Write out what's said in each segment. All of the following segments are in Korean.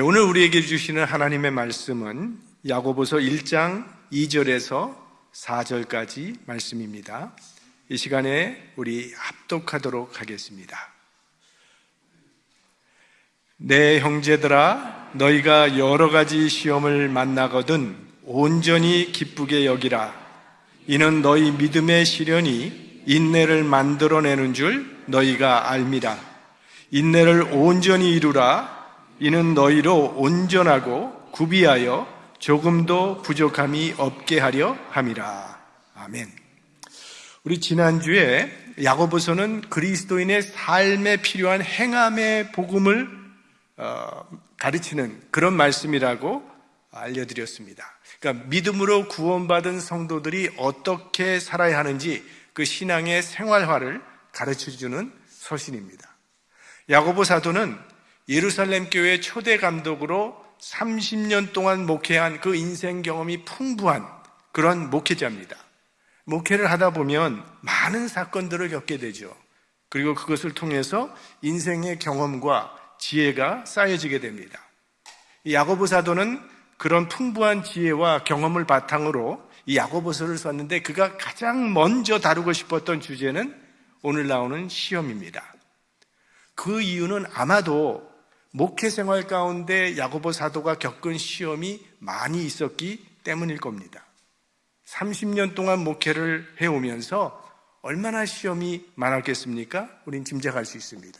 오늘 우리에게 주시는 하나님의 말씀은 야고보서 1장 2절에서 4절까지 말씀입니다. 이 시간에 우리 합독하도록 하겠습니다. 내 형제들아, 너희가 여러 가지 시험을 만나거든 온전히 기쁘게 여기라. 이는 너희 믿음의 시련이 인내를 만들어내는 줄 너희가 알미라. 인내를 온전히 이루라. 이는 너희로 온전하고 구비하여 조금도 부족함이 없게 하려 함이라. 아멘. 우리 지난주에 야고보서는 그리스도인의 삶에 필요한 행함의 복음을 가르치는 그런 말씀이라고 알려드렸습니다. 그러니까 믿음으로 구원받은 성도들이 어떻게 살아야 하는지 그 신앙의 생활화를 가르쳐주는 서신입니다. 야고보 사도는 예루살렘 교회 초대 감독으로 30년 동안 목회한 그 인생 경험이 풍부한 그런 목회자입니다. 목회를 하다 보면 많은 사건들을 겪게 되죠. 그리고 그것을 통해서 인생의 경험과 지혜가 쌓여지게 됩니다. 이 야고보 사도는 그런 풍부한 지혜와 경험을 바탕으로 이 야고보서를 썼는데 그가 가장 먼저 다루고 싶었던 주제는 오늘 나오는 시험입니다. 그 이유는 아마도 목회 생활 가운데 야고보 사도가 겪은 시험이 많이 있었기 때문일 겁니다. 30년 동안 목회를 해오면서 얼마나 시험이 많았겠습니까? 우린 짐작할 수 있습니다.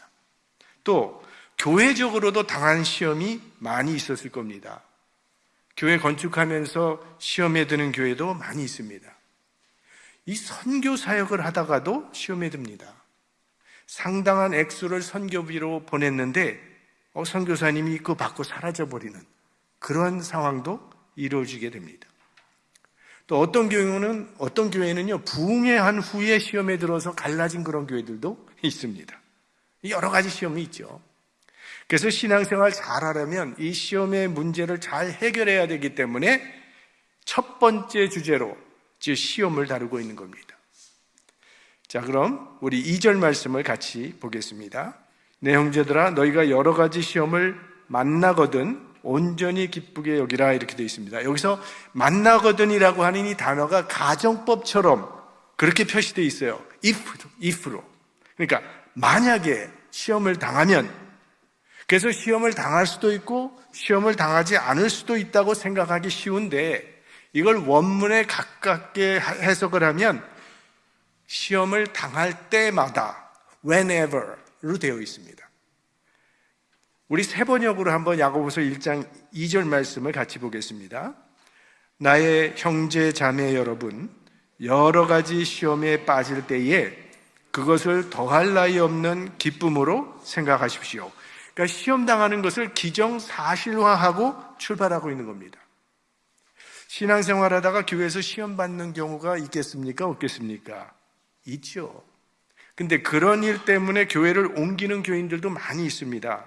또 교회적으로도 당한 시험이 많이 있었을 겁니다. 교회 건축하면서 시험에 드는 교회도 많이 있습니다. 이 선교 사역을 하다가도 시험에 듭니다. 상당한 액수를 선교비로 보냈는데 선교사님이 그거 받고 사라져버리는 그런 상황도 이루어지게 됩니다. 또 어떤 교회는요, 부흥회한 후에 시험에 들어서 갈라진 그런 교회들도 있습니다. 여러 가지 시험이 있죠. 그래서 신앙생활 잘 하려면 이 시험의 문제를 잘 해결해야 되기 때문에 첫 번째 주제로 즉 시험을 다루고 있는 겁니다. 자, 그럼 우리 2절 말씀을 같이 보겠습니다. 내 형제들아, 너희가 여러 가지 시험을 만나거든 온전히 기쁘게 여기라, 이렇게 되어 있습니다. 여기서 만나거든이라고 하는 이 단어가 가정법처럼 그렇게 표시되어 있어요. if로. 그러니까 만약에 시험을 당하면, 그래서 시험을 당할 수도 있고 시험을 당하지 않을 수도 있다고 생각하기 쉬운데 이걸 원문에 가깝게 해석을 하면 시험을 당할 때마다 whenever로 되어 있습니다. 우리 세 번역으로 한번 야고보서 1장 2절 말씀을 같이 보겠습니다. 나의 형제 자매 여러분, 여러 가지 시험에 빠질 때에 그것을 더할 나위 없는 기쁨으로 생각하십시오. 그러니까 시험 당하는 것을 기정사실화하고 출발하고 있는 겁니다. 신앙생활하다가 교회에서 시험 받는 경우가 있겠습니까? 없겠습니까? 있죠. 근데 그런 일 때문에 교회를 옮기는 교인들도 많이 있습니다.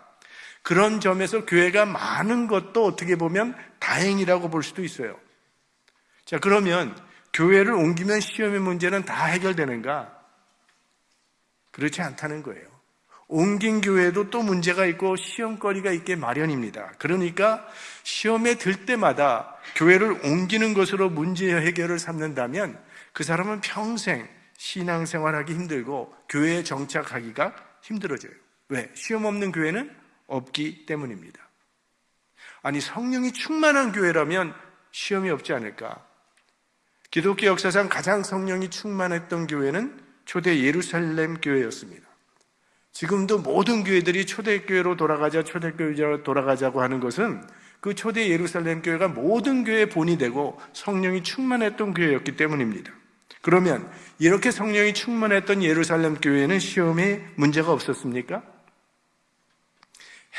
그런 점에서 교회가 많은 것도 어떻게 보면 다행이라고 볼 수도 있어요. 자, 그러면 교회를 옮기면 시험의 문제는 다 해결되는가? 그렇지 않다는 거예요. 옮긴 교회도 또 문제가 있고 시험거리가 있게 마련입니다. 그러니까 시험에 들 때마다 교회를 옮기는 것으로 문제 해결을 삼는다면 그 사람은 평생 신앙생활하기 힘들고 교회에 정착하기가 힘들어져요. 왜? 시험 없는 교회는 없기 때문입니다. 아니, 성령이 충만한 교회라면 시험이 없지 않을까? 기독교 역사상 가장 성령이 충만했던 교회는 초대 예루살렘 교회였습니다. 지금도 모든 교회들이 초대교회로 돌아가자고 하는 것은 그 초대 예루살렘 교회가 모든 교회의 본이 되고 성령이 충만했던 교회였기 때문입니다. 그러면 이렇게 성령이 충만했던 예루살렘 교회는 시험에 문제가 없었습니까?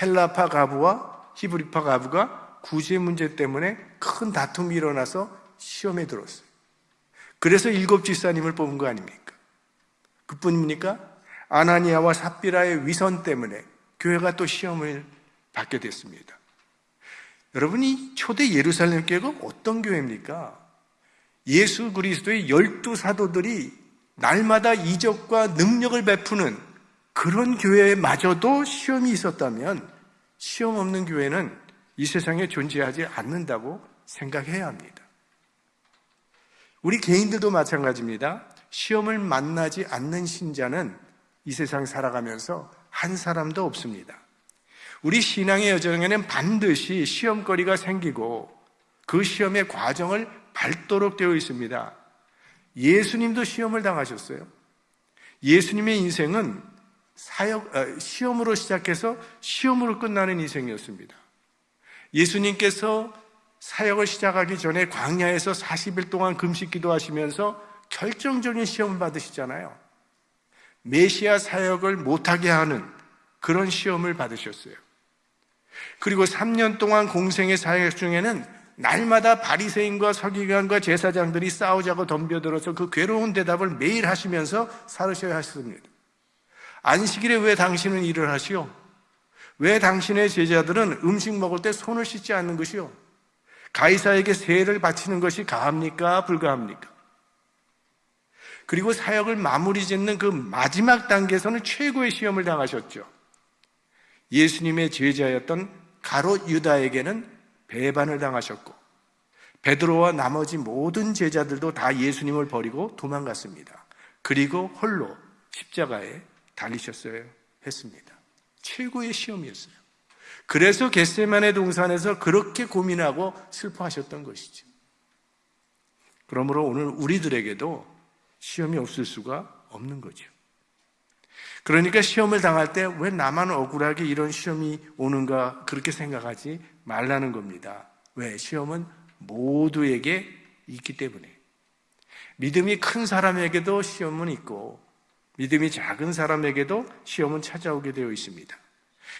헬라파 가부와 히브리파 가부가 구제 문제 때문에 큰 다툼이 일어나서 시험에 들었어요. 그래서 7 집사님을 뽑은 거 아닙니까? 그뿐입니까? 아나니아와 삽비라의 위선 때문에 교회가 또 시험을 받게 됐습니다. 여러분이 초대 예루살렘 교회가 어떤 교회입니까? 예수 그리스도의 12사도들이 날마다 이적과 능력을 베푸는 그런 교회마저도 시험이 있었다면 시험 없는 교회는 이 세상에 존재하지 않는다고 생각해야 합니다. 우리 개인들도 마찬가지입니다. 시험을 만나지 않는 신자는 이 세상 살아가면서 한 사람도 없습니다. 우리 신앙의 여정에는 반드시 시험거리가 생기고 그 시험의 과정을 밟도록 되어 있습니다. 예수님도 시험을 당하셨어요. 예수님의 인생은 시험으로 시작해서 시험으로 끝나는 인생이었습니다. 예수님께서 사역을 시작하기 전에 광야에서 40일 동안 금식 기도하시면서 결정적인 시험을 받으시잖아요. 메시아 사역을 못하게 하는 그런 시험을 받으셨어요. 그리고 3년 동안 공생의 사역 중에는 날마다 바리새인과 서기관과 제사장들이 싸우자고 덤벼들어서 그 괴로운 대답을 매일 하시면서 살으셔야 하셨습니다. 안식일에 왜 당신은 일을 하시오? 왜 당신의 제자들은 음식 먹을 때 손을 씻지 않는 것이오? 가이사에게 세를 바치는 것이 가합니까? 불가합니까? 그리고 사역을 마무리 짓는 그 마지막 단계에서는 최고의 시험을 당하셨죠. 예수님의 제자였던 가롯 유다에게는 배반을 당하셨고 베드로와 나머지 모든 제자들도 다 예수님을 버리고 도망갔습니다. 그리고 홀로 십자가에 달리셨어야 했습니다. 최고의 시험이었어요. 그래서 겟세마네 동산에서 그렇게 고민하고 슬퍼하셨던 것이죠. 그러므로 오늘 우리들에게도 시험이 없을 수가 없는 거죠. 그러니까 시험을 당할 때 왜 나만 억울하게 이런 시험이 오는가 그렇게 생각하지 말라는 겁니다. 왜? 시험은 모두에게 있기 때문에. 믿음이 큰 사람에게도 시험은 있고 믿음이 작은 사람에게도 시험은 찾아오게 되어 있습니다.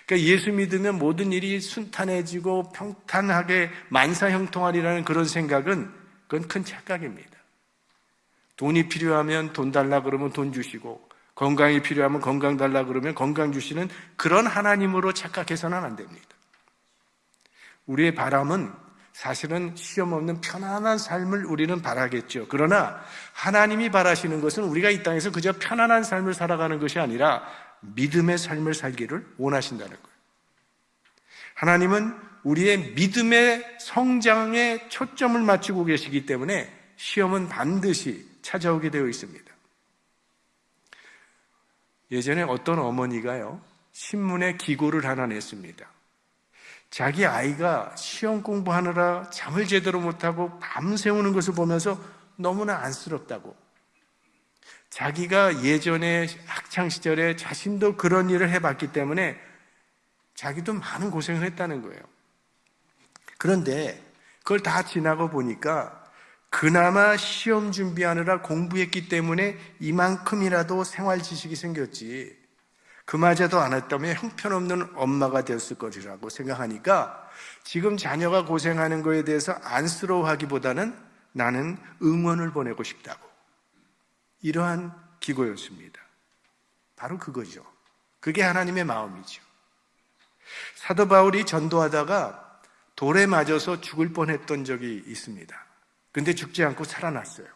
그러니까 예수 믿으면 모든 일이 순탄해지고 평탄하게 만사형통하리라는 그런 생각은 그건 큰 착각입니다. 돈이 필요하면 돈 달라 그러면 돈 주시고 건강이 필요하면 건강 달라 그러면 건강 주시는 그런 하나님으로 착각해서는 안 됩니다. 우리의 바람은 사실은 시험 없는 편안한 삶을 우리는 바라겠죠. 그러나 하나님이 바라시는 것은 우리가 이 땅에서 그저 편안한 삶을 살아가는 것이 아니라 믿음의 삶을 살기를 원하신다는 거예요. 하나님은 우리의 믿음의 성장에 초점을 맞추고 계시기 때문에 시험은 반드시 찾아오게 되어 있습니다. 예전에 어떤 어머니가요, 신문에 기고를 하나 냈습니다. 자기 아이가 시험 공부하느라 잠을 제대로 못하고 밤새우는 것을 보면서 너무나 안쓰럽다고. 자기가 예전에 학창시절에 자신도 그런 일을 해봤기 때문에 자기도 많은 고생을 했다는 거예요. 그런데 그걸 다 지나고 보니까 그나마 시험 준비하느라 공부했기 때문에 이만큼이라도 생활 지식이 생겼지 그마저도 안 했다면 형편없는 엄마가 되었을 것이라고 생각하니까 지금 자녀가 고생하는 거에 대해서 안쓰러워하기보다는 나는 응원을 보내고 싶다고. 이러한 기고였습니다. 바로 그거죠. 그게 하나님의 마음이죠. 사도 바울이 전도하다가 돌에 맞아서 죽을 뻔했던 적이 있습니다. 근데 죽지 않고 살아났어요.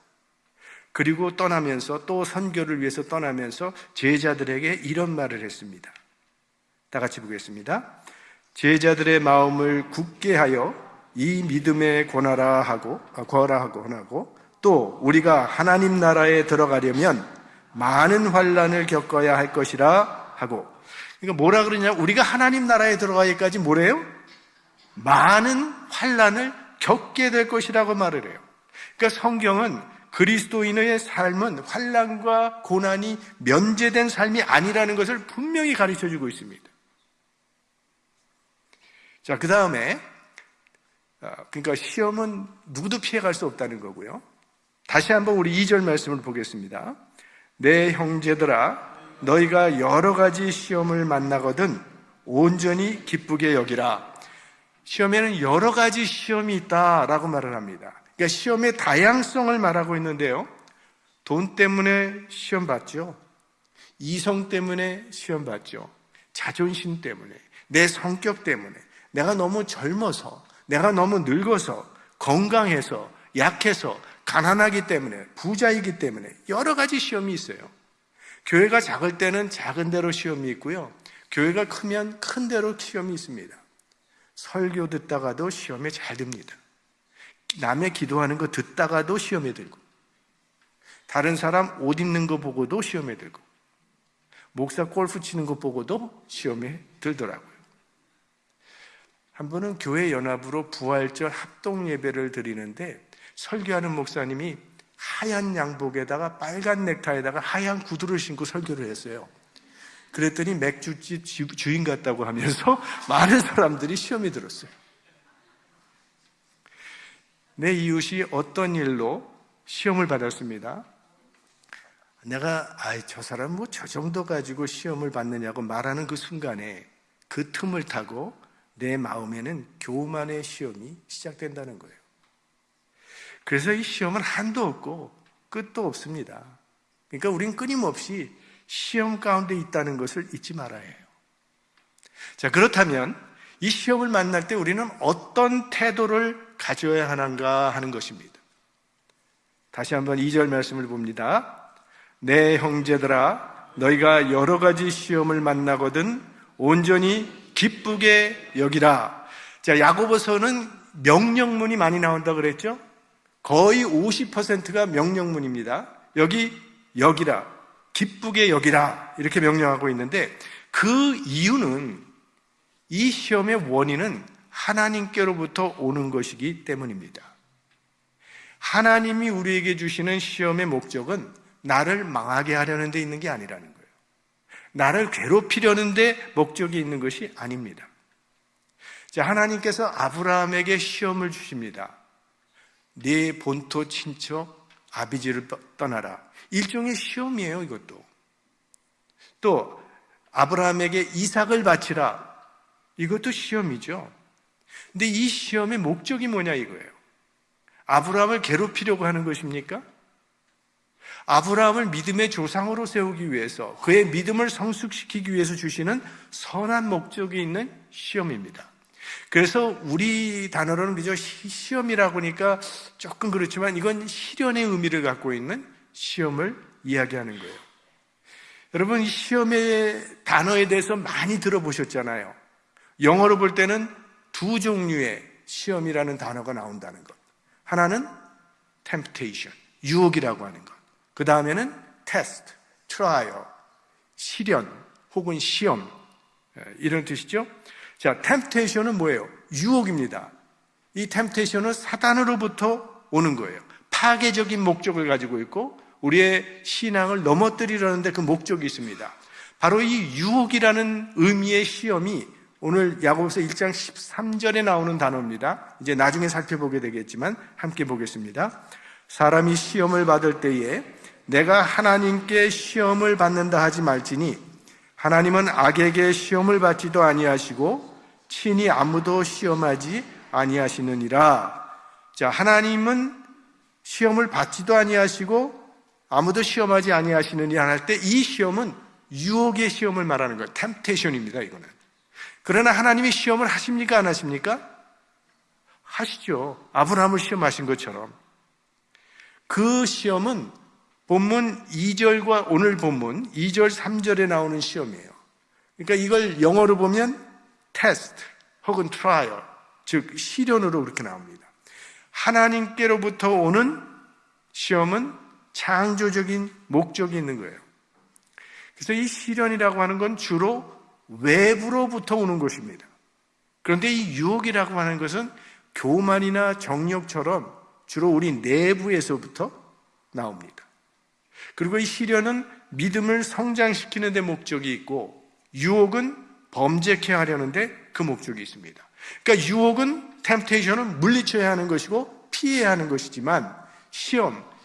그리고 떠나면서 또 선교를 위해서 떠나면서 제자들에게 이런 말을 했습니다. 다 같이 보겠습니다. 제자들의 마음을 굳게 하여 이 믿음에 권하라 하고 또 우리가 하나님 나라에 들어가려면 많은 환난을 겪어야 할 것이라 하고. 그러니까 뭐라 그러냐? 우리가 하나님 나라에 들어가기까지 뭐래요? 많은 환난을 겪게 될 것이라고 말을 해요. 그러니까 성경은 그리스도인의 삶은 환난과 고난이 면제된 삶이 아니라는 것을 분명히 가르쳐주고 있습니다. 자, 그 다음에 그러니까 시험은 누구도 피해갈 수 없다는 거고요. 다시 한번 우리 2절 말씀을 보겠습니다. 내 형제들아 너희가 여러 가지 시험을 만나거든 온전히 기쁘게 여기라. 시험에는 여러 가지 시험이 있다라고 말을 합니다. 그러니까 시험의 다양성을 말하고 있는데요. 돈 때문에 시험 받죠. 이성 때문에 시험 받죠. 자존심 때문에, 내 성격 때문에, 내가 너무 젊어서, 내가 너무 늙어서, 건강해서, 약해서, 가난하기 때문에, 부자이기 때문에 여러 가지 시험이 있어요. 교회가 작을 때는 작은 대로 시험이 있고요. 교회가 크면 큰 대로 시험이 있습니다. 설교 듣다가도 시험에 잘 듭니다. 남의 기도하는 거 듣다가도 시험에 들고, 다른 사람 옷 입는 거 보고도 시험에 들고, 목사 골프 치는 거 보고도 시험에 들더라고요. 한 번은 교회 연합으로 부활절 합동 예배를 드리는데 설교하는 목사님이 하얀 양복에다가 빨간 넥타이에다가 하얀 구두를 신고 설교를 했어요. 그랬더니 맥주집 주인 같다고 하면서 많은 사람들이 시험에 들었어요. 내 이웃이 어떤 일로 시험을 받았습니다. 내가 저 사람 뭐 저 정도 가지고 시험을 받느냐고 말하는 그 순간에 그 틈을 타고 내 마음에는 교만의 시험이 시작된다는 거예요. 그래서 이 시험은 한도 없고 끝도 없습니다. 그러니까 우린 끊임없이 시험 가운데 있다는 것을 잊지 말아야 해요. 자, 그렇다면 이 시험을 만날 때 우리는 어떤 태도를 가져야 하는가 하는 것입니다. 다시 한번 2절 말씀을 봅니다. 내 형제들아, 너희가 여러 가지 시험을 만나거든 온전히 기쁘게 여기라. 자, 야고보서는 명령문이 많이 나온다 그랬죠? 거의 50%가 명령문입니다. 여기라, 기쁘게 여기라 이렇게 명령하고 있는데 그 이유는 이 시험의 원인은 하나님께로부터 오는 것이기 때문입니다. 하나님이 우리에게 주시는 시험의 목적은 나를 망하게 하려는 데 있는 게 아니라는 거예요. 나를 괴롭히려는 데 목적이 있는 것이 아닙니다. 자, 하나님께서 아브라함에게 시험을 주십니다. 네 본토 친척 아비지를 떠나라. 일종의 시험이에요, 이것도. 또 아브라함에게 이삭을 바치라. 이것도 시험이죠. 근데 이 시험의 목적이 뭐냐 이거예요. 아브라함을 괴롭히려고 하는 것입니까? 아브라함을 믿음의 조상으로 세우기 위해서, 그의 믿음을 성숙시키기 위해서 주시는 선한 목적이 있는 시험입니다. 그래서 우리 단어로는 그저 시험이라고 하니까 조금 그렇지만 이건 시련의 의미를 갖고 있는 시험을 이야기하는 거예요. 여러분, 이 시험의 단어에 대해서 많이 들어보셨잖아요. 영어로 볼 때는 두 종류의 시험이라는 단어가 나온다는 것. 하나는 temptation, 유혹이라고 하는 것. 그 다음에는 test, trial, 시련 혹은 시험, 이런 뜻이죠. 자, temptation은 뭐예요? 유혹입니다. 이 temptation은 사단으로부터 오는 거예요. 파괴적인 목적을 가지고 있고 우리의 신앙을 넘어뜨리려는데 그 목적이 있습니다. 바로 이 유혹이라는 의미의 시험이 오늘 야고보서 1장 13절에 나오는 단어입니다. 이제 나중에 살펴보게 되겠지만 함께 보겠습니다. 사람이 시험을 받을 때에 내가 하나님께 시험을 받는다 하지 말지니 하나님은 악에게 시험을 받지도 아니하시고 친히 아무도 시험하지 아니하시느니라. 자, 하나님은 시험을 받지도 아니하시고 아무도 시험하지 아니하시느니라 할 때 이 시험은 유혹의 시험을 말하는 거예요. 템테이션입니다, 이거는. 그러나 하나님이 시험을 하십니까, 안 하십니까? 하시죠. 아브라함을 시험하신 것처럼. 그 시험은 본문 2절과 오늘 본문 2절, 3절에 나오는 시험이에요. 그러니까 이걸 영어로 보면 test 혹은 trial, 즉 시련으로 그렇게 나옵니다. 하나님께로부터 오는 시험은 창조적인 목적이 있는 거예요. 그래서 이 시련이라고 하는 건 주로 외부로부터 오는 것입니다. 그런데 이 유혹이라고 하는 것은 교만이나 정욕처럼 주로 우리 내부에서부터 나옵니다. 그리고 이 시련은 믿음을 성장시키는 데 목적이 있고 유혹은 범죄케 하려는데 그 목적이 있습니다. 그러니까 유혹은 템테이션은 물리쳐야 하는 것이고 피해야 하는 것이지만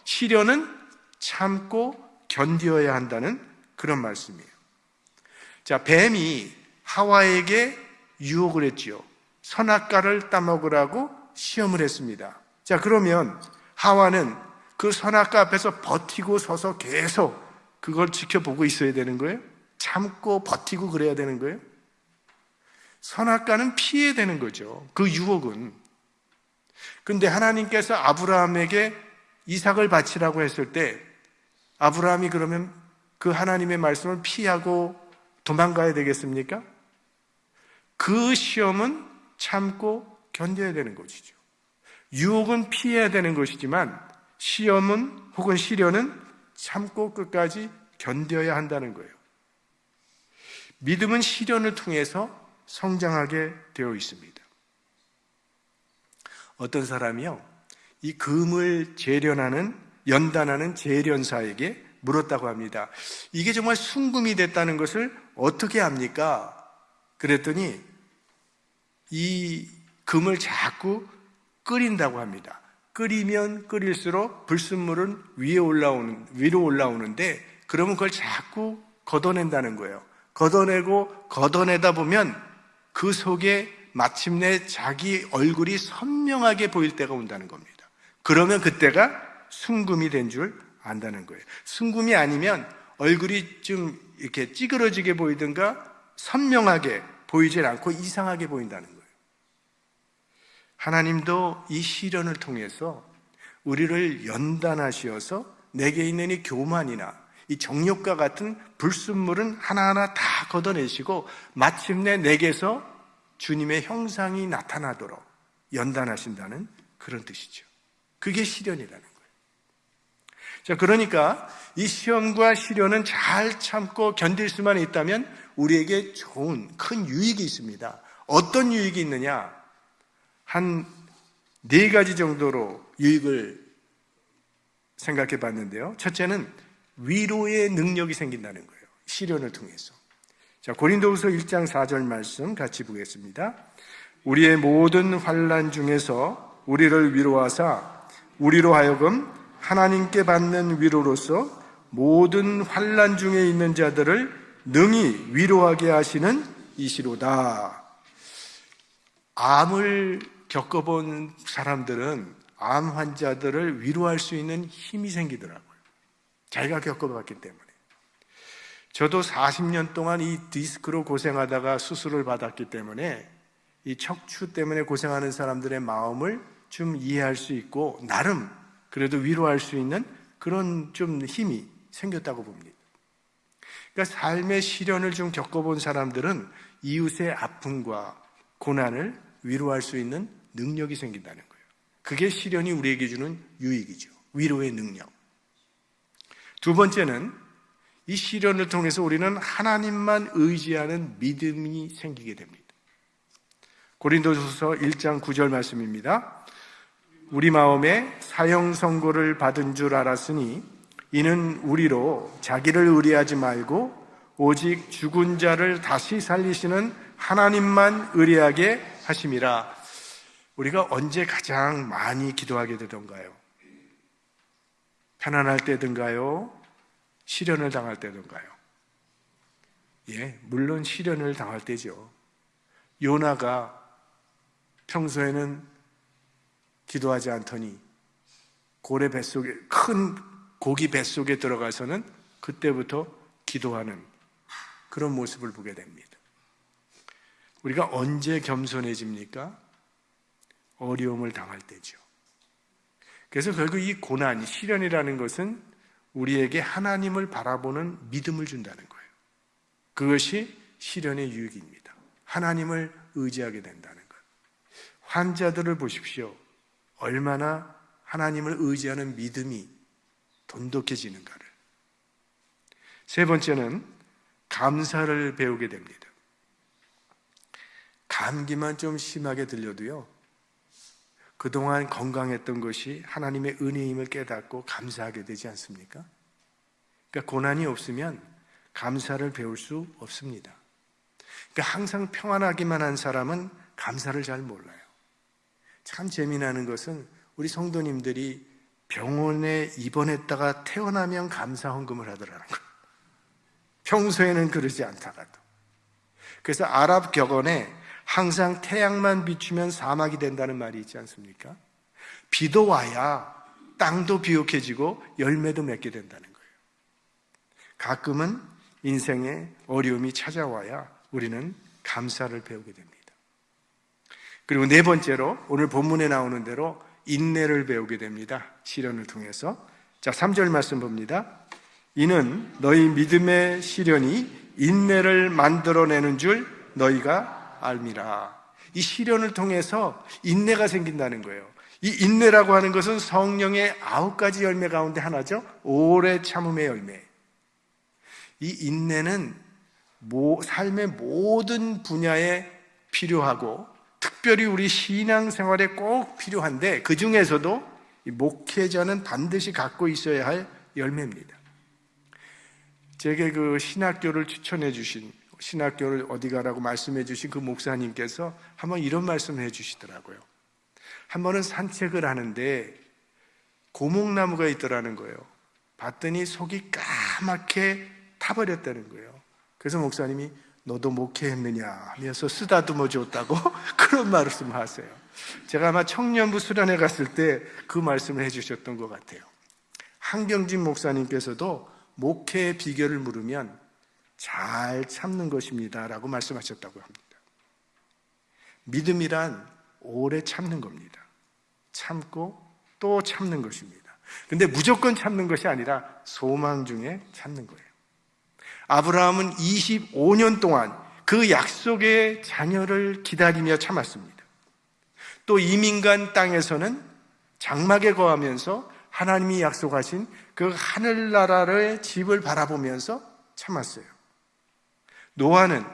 시련은 참고 견디어야 한다는 그런 말씀이에요. 자, 뱀이 하와에게 유혹을 했지요. 선악과를 따먹으라고 시험을 했습니다. 자, 그러면 하와는 그 선악과 앞에서 버티고 서서 계속 그걸 지켜보고 있어야 되는 거예요? 참고 버티고 그래야 되는 거예요? 선악과는 피해야 되는 거죠. 그 유혹은. 근데 하나님께서 아브라함에게 이삭을 바치라고 했을 때 아브라함이 그러면 그 하나님의 말씀을 피하고 도망가야 되겠습니까? 그 시험은 참고 견뎌야 되는 것이죠. 유혹은 피해야 되는 것이지만 시험은 혹은 시련은 참고 끝까지 견뎌야 한다는 거예요. 믿음은 시련을 통해서 성장하게 되어 있습니다. 어떤 사람이요, 이 금을 연단하는 재련사에게 물었다고 합니다. 이게 정말 순금이 됐다는 것을 어떻게 압니까? 그랬더니 이 금을 자꾸 끓인다고 합니다. 끓이면 끓일수록 불순물은 위로 올라오는데 그러면 그걸 자꾸 걷어낸다는 거예요. 걷어내다 보면 그 속에 마침내 자기 얼굴이 선명하게 보일 때가 온다는 겁니다. 그러면 그때가 순금이 된 줄 안다는 거예요. 순금이 아니면 얼굴이 좀 이렇게 찌그러지게 보이든가 선명하게 보이질 않고 이상하게 보인다는 거예요. 하나님도 이 시련을 통해서 우리를 연단하시어서 내게 있는 이 교만이나 이 정욕과 같은 불순물은 하나하나 다 걷어내시고 마침내 내게서 주님의 형상이 나타나도록 연단하신다는 그런 뜻이죠. 그게 시련이라는 거예요. 자, 그러니까 이 시험과 시련은 잘 참고 견딜 수만 있다면 우리에게 좋은 큰 유익이 있습니다. 어떤 유익이 있느냐? 한 4가지 정도로 유익을 생각해 봤는데요. 첫째는 위로의 능력이 생긴다는 거예요. 시련을 통해서. 자, 고린도후서 1장 4절 말씀 같이 보겠습니다. 우리의 모든 환난 중에서 우리를 위로하사 우리로 하여금 하나님께 받는 위로로서 모든 환난 중에 있는 자들을 능히 위로하게 하시는 이시로다. 암을 겪어본 사람들은 암 환자들을 위로할 수 있는 힘이 생기더라고요. 자기가 겪어봤기 때문에. 저도 40년 동안 이 디스크로 고생하다가 수술을 받았기 때문에 이 척추 때문에 고생하는 사람들의 마음을 좀 이해할 수 있고 나름 그래도 위로할 수 있는 그런 좀 힘이 생겼다고 봅니다. 그러니까 삶의 시련을 좀 겪어본 사람들은 이웃의 아픔과 고난을 위로할 수 있는 능력이 생긴다는 거예요. 그게 시련이 우리에게 주는 유익이죠. 위로의 능력. 두 번째는 이 시련을 통해서 우리는 하나님만 의지하는 믿음이 생기게 됩니다. 고린도후서 1장 9절 말씀입니다. 우리 마음에 사형 선고를 받은 줄 알았으니 이는 우리로 자기를 의뢰하지 말고 오직 죽은 자를 다시 살리시는 하나님만 의뢰하게 하심이라. 우리가 언제 가장 많이 기도하게 되던가요? 편안할 때든가요? 시련을 당할 때든가요? 예, 물론 시련을 당할 때죠. 요나가 평소에는 기도하지 않더니 고래 뱃속에 큰 고기 뱃속에 들어가서는 그때부터 기도하는 그런 모습을 보게 됩니다. 우리가 언제 겸손해집니까? 어려움을 당할 때죠. 그래서 결국 이 고난, 시련이라는 것은 우리에게 하나님을 바라보는 믿음을 준다는 거예요. 그것이 시련의 유익입니다. 하나님을 의지하게 된다는 것. 환자들을 보십시오. 얼마나 하나님을 의지하는 믿음이 돈독해지는가를. 세 번째는 감사를 배우게 됩니다. 감기만 좀 심하게 들려도요, 그동안 건강했던 것이 하나님의 은혜임을 깨닫고 감사하게 되지 않습니까? 그러니까 고난이 없으면 감사를 배울 수 없습니다. 그러니까 항상 평안하기만 한 사람은 감사를 잘 몰라요. 참 재미나는 것은 우리 성도님들이 병원에 입원했다가 태어나면 감사 헌금을 하더라는 거예요. 평소에는 그러지 않다가도. 그래서 아랍 격언에 항상 태양만 비추면 사막이 된다는 말이 있지 않습니까? 비도 와야 땅도 비옥해지고 열매도 맺게 된다는 거예요. 가끔은 인생에 어려움이 찾아와야 우리는 감사를 배우게 됩니다. 그리고 네 번째로 오늘 본문에 나오는 대로 인내를 배우게 됩니다. 시련을 통해서. 자, 3절 말씀 봅니다. 이는 너희 믿음의 시련이 인내를 만들어내는 줄 너희가 알미라. 이 시련을 통해서 인내가 생긴다는 거예요. 이 인내라고 하는 것은 성령의 9가지 열매 가운데 하나죠. 오래 참음의 열매. 이 인내는 삶의 모든 분야에 필요하고 특별히 우리 신앙생활에 꼭 필요한데 그 중에서도 이 목회자는 반드시 갖고 있어야 할 열매입니다. 제게 그 신학교를 추천해 주신, 신학교를 어디 가라고 말씀해 주신 그 목사님께서 한번 이런 말씀을 해 주시더라고요. 한 번은 산책을 하는데 고목나무가 있더라는 거예요. 봤더니 속이 까맣게 타버렸다는 거예요. 그래서 목사님이 너도 목회했느냐 하면서 쓰다듬어 줬다고 그런 말씀을 하세요. 제가 아마 청년부 수련회 갔을 때 그 말씀을 해주셨던 것 같아요. 한경진 목사님께서도 목회의 비결을 물으면 잘 참는 것입니다 라고 말씀하셨다고 합니다. 믿음이란 오래 참는 겁니다. 참고 또 참는 것입니다. 근데 무조건 참는 것이 아니라 소망 중에 참는 거예요. 아브라함은 25년 동안 그 약속의 자녀를 기다리며 참았습니다. 또 이민간 땅에서는 장막에 거하면서 하나님이 약속하신 그 하늘나라의 집을 바라보면서 참았어요. 노아는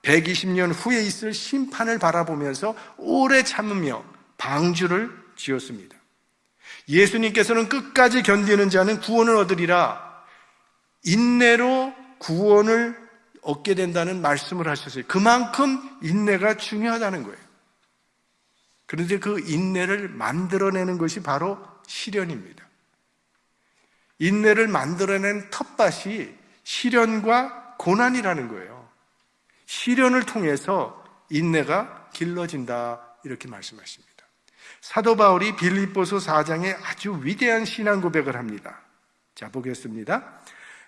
120년 후에 있을 심판을 바라보면서 오래 참으며 방주를 지었습니다. 예수님께서는 끝까지 견디는 자는 구원을 얻으리라, 인내로 구원을 얻게 된다는 말씀을 하셨어요. 그만큼 인내가 중요하다는 거예요. 그런데 그 인내를 만들어내는 것이 바로 시련입니다. 인내를 만들어낸 텃밭이 시련과 고난이라는 거예요. 시련을 통해서 인내가 길러진다 이렇게 말씀하십니다. 사도 바울이 빌립보서 4장에 아주 위대한 신앙 고백을 합니다. 자, 보겠습니다.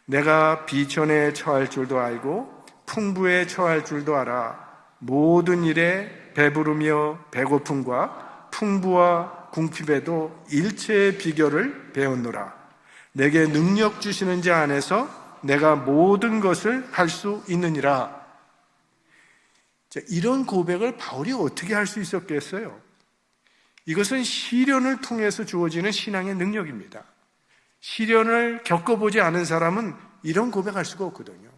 내가 비천에 처할 줄도 알고 풍부에 처할 줄도 알아. 모든 일에 배부르며 배고픔과 풍부와 궁핍에도 일체의 비결을 배웠노라. 내게 능력 주시는 자 안에서 내가 모든 것을 할 수 있느니라. 자, 이런 고백을 바울이 어떻게 할 수 있었겠어요? 이것은 시련을 통해서 주어지는 신앙의 능력입니다. 시련을 겪어보지 않은 사람은 이런 고백할 수가 없거든요.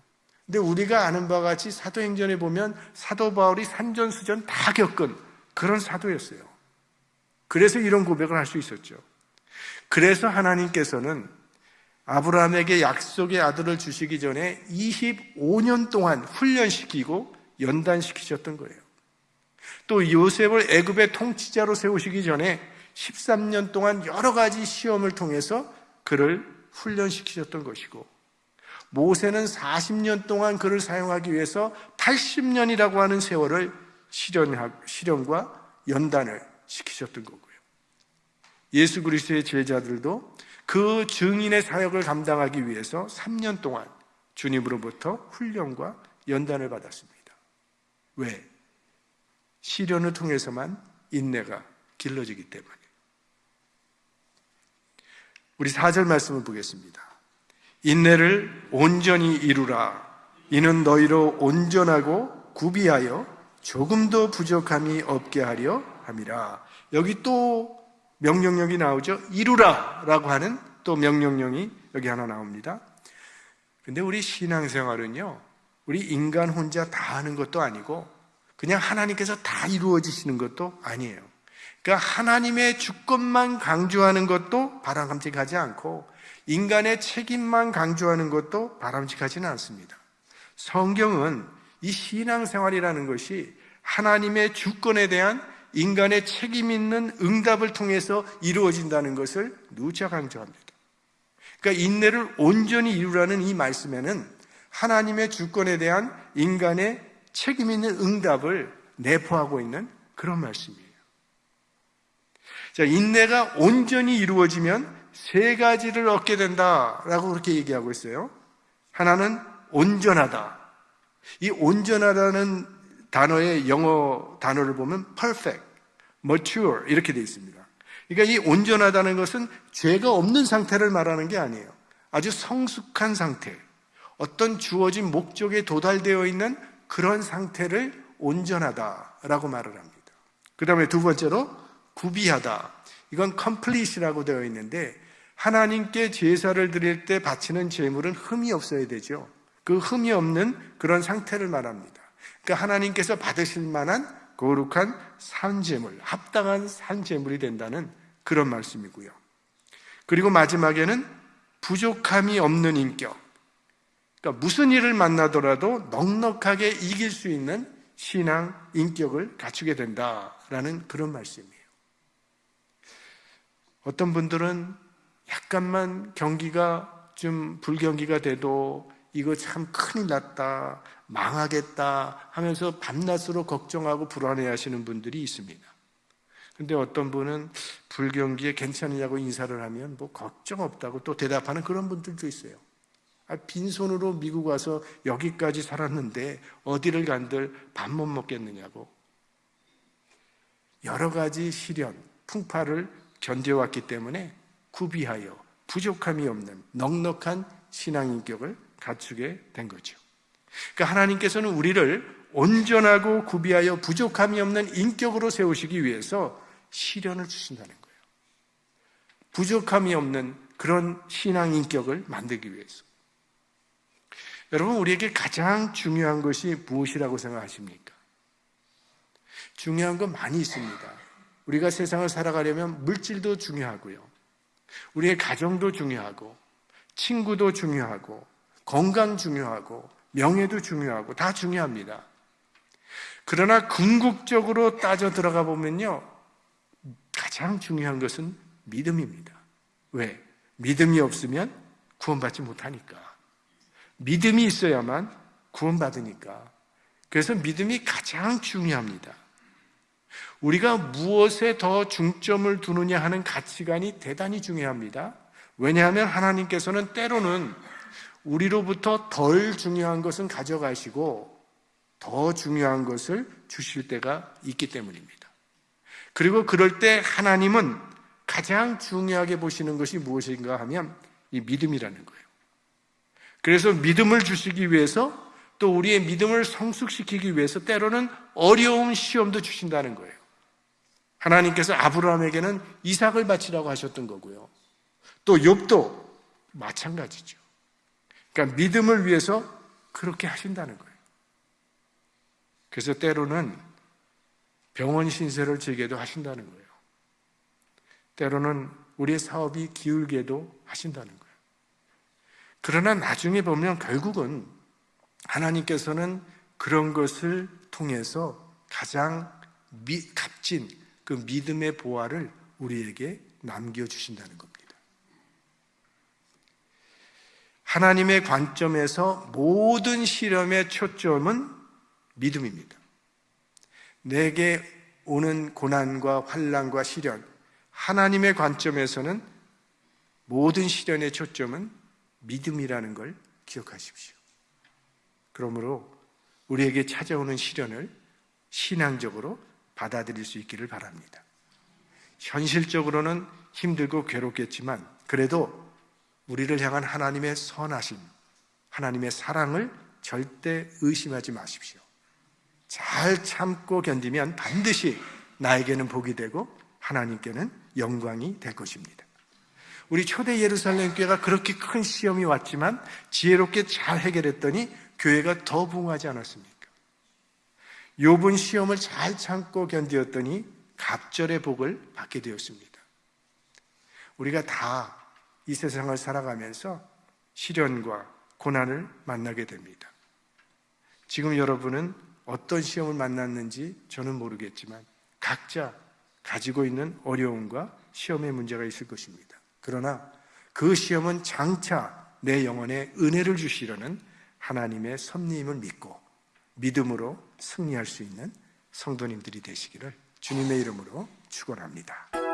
근데 우리가 아는 바와 같이 사도행전에 보면 사도 바울이 산전수전 다 겪은 그런 사도였어요. 그래서 이런 고백을 할 수 있었죠. 그래서 하나님께서는 아브라함에게 약속의 아들을 주시기 전에 25년 동안 훈련시키고 연단시키셨던 거예요. 또 요셉을 애굽의 통치자로 세우시기 전에 13년 동안 여러 가지 시험을 통해서 그를 훈련시키셨던 것이고, 모세는 40년 동안 그를 사용하기 위해서 80년이라고 하는 세월을 시련과 연단을 시키셨던 거고요. 예수 그리스도의 제자들도 그 증인의 사역을 감당하기 위해서 3년 동안 주님으로부터 훈련과 연단을 받았습니다. 왜? 시련을 통해서만 인내가 길러지기 때문에. 우리 4절 말씀을 보겠습니다. 인내를 온전히 이루라. 이는 너희로 온전하고 구비하여 조금도 부족함이 없게 하려 함이라. 여기 또 명령력이 나오죠. 이루라 라고 하는 또 명령령이 여기 하나 나옵니다. 근데 우리 신앙생활은요, 우리 인간 혼자 다 하는 것도 아니고 그냥 하나님께서 다 이루어지시는 것도 아니에요. 그러니까 하나님의 주권만 강조하는 것도 바람직하지 않고 인간의 책임만 강조하는 것도 바람직하지는 않습니다. 성경은 이 신앙생활이라는 것이 하나님의 주권에 대한 인간의 책임 있는 응답을 통해서 이루어진다는 것을 누차 강조합니다. 그러니까 인내를 온전히 이루라는 이 말씀에는 하나님의 주권에 대한 인간의 책임 있는 응답을 내포하고 있는 그런 말씀이에요. 자, 인내가 온전히 이루어지면 세 가지를 얻게 된다라고 그렇게 얘기하고 있어요. 하나는 온전하다. 이 온전하다는 단어의 영어 단어를 보면 perfect, mature 이렇게 되어 있습니다. 그러니까 이 온전하다는 것은 죄가 없는 상태를 말하는 게 아니에요. 아주 성숙한 상태, 어떤 주어진 목적에 도달되어 있는 그런 상태를 온전하다라고 말을 합니다. 그 다음에 두 번째로 구비하다. 이건 complete이라고 되어 있는데 하나님께 제사를 드릴 때 바치는 제물은 흠이 없어야 되죠. 그 흠이 없는 그런 상태를 말합니다. 그러니까 하나님께서 받으실 만한 거룩한 산제물, 합당한 산제물이 된다는 그런 말씀이고요. 그리고 마지막에는 부족함이 없는 인격. 그러니까 무슨 일을 만나더라도 넉넉하게 이길 수 있는 신앙 인격을 갖추게 된다라는 그런 말씀이에요. 어떤 분들은 약간만 경기가 좀 불경기가 돼도 이거 참 큰일 났다, 망하겠다 하면서 밤낮으로 걱정하고 불안해하시는 분들이 있습니다. 근데 어떤 분은 불경기에 괜찮으냐고 인사를 하면 뭐 걱정 없다고 또 대답하는 그런 분들도 있어요. 빈손으로 미국 와서 여기까지 살았는데 어디를 간들 밥 못 먹겠느냐고. 여러 가지 시련, 풍파를 견뎌왔기 때문에 구비하여 부족함이 없는 넉넉한 신앙인격을 갖추게 된 거죠. 그러니까 하나님께서는 우리를 온전하고 구비하여 부족함이 없는 인격으로 세우시기 위해서 시련을 주신다는 거예요. 부족함이 없는 그런 신앙인격을 만들기 위해서. 여러분, 우리에게 가장 중요한 것이 무엇이라고 생각하십니까? 중요한 건 많이 있습니다. 우리가 세상을 살아가려면 물질도 중요하고요. 우리의 가정도 중요하고, 친구도 중요하고, 건강 중요하고, 명예도 중요하고, 다 중요합니다. 그러나 궁극적으로 따져 들어가 보면요, 가장 중요한 것은 믿음입니다. 왜? 믿음이 없으면 구원받지 못하니까. 믿음이 있어야만 구원받으니까. 그래서 믿음이 가장 중요합니다. 우리가 무엇에 더 중점을 두느냐 하는 가치관이 대단히 중요합니다. 왜냐하면 하나님께서는 때로는 우리로부터 덜 중요한 것은 가져가시고 더 중요한 것을 주실 때가 있기 때문입니다. 그리고 그럴 때 하나님은 가장 중요하게 보시는 것이 무엇인가 하면 이 믿음이라는 거예요. 그래서 믿음을 주시기 위해서 또 우리의 믿음을 성숙시키기 위해서 때로는 어려운 시험도 주신다는 거예요. 하나님께서 아브라함에게는 이삭을 바치라고 하셨던 거고요. 또 욥도 마찬가지죠. 그러니까 믿음을 위해서 그렇게 하신다는 거예요. 그래서 때로는 병원 신세를 지게도 하신다는 거예요. 때로는 우리의 사업이 기울게도 하신다는 거예요. 그러나 나중에 보면 결국은 하나님께서는 그런 것을 통해서 가장 값진 그 믿음의 보화를 우리에게 남겨주신다는 겁니다. 하나님의 관점에서 모든 시련의 초점은 믿음입니다. 내게 오는 고난과 환난과 시련, 하나님의 관점에서는 모든 시련의 초점은 믿음이라는 걸 기억하십시오. 그러므로 우리에게 찾아오는 시련을 신앙적으로 받아들일 수 있기를 바랍니다. 현실적으로는 힘들고 괴롭겠지만 그래도 우리를 향한 하나님의 선하심, 하나님의 사랑을 절대 의심하지 마십시오. 잘 참고 견디면 반드시 나에게는 복이 되고 하나님께는 영광이 될 것입니다. 우리 초대 예루살렘 교회가 그렇게 큰 시험이 왔지만 지혜롭게 잘 해결했더니 교회가 더 부흥하지 않았습니까? 욥은 시험을 잘 참고 견디었더니 갑절의 복을 받게 되었습니다. 우리가 다 이 세상을 살아가면서 시련과 고난을 만나게 됩니다. 지금 여러분은 어떤 시험을 만났는지 저는 모르겠지만 각자 가지고 있는 어려움과 시험의 문제가 있을 것입니다. 그러나 그 시험은 장차 내 영혼에 은혜를 주시려는 하나님의 섭리임을 믿고 믿음으로 승리할 수 있는 성도님들이 되시기를 주님의 이름으로 축원합니다.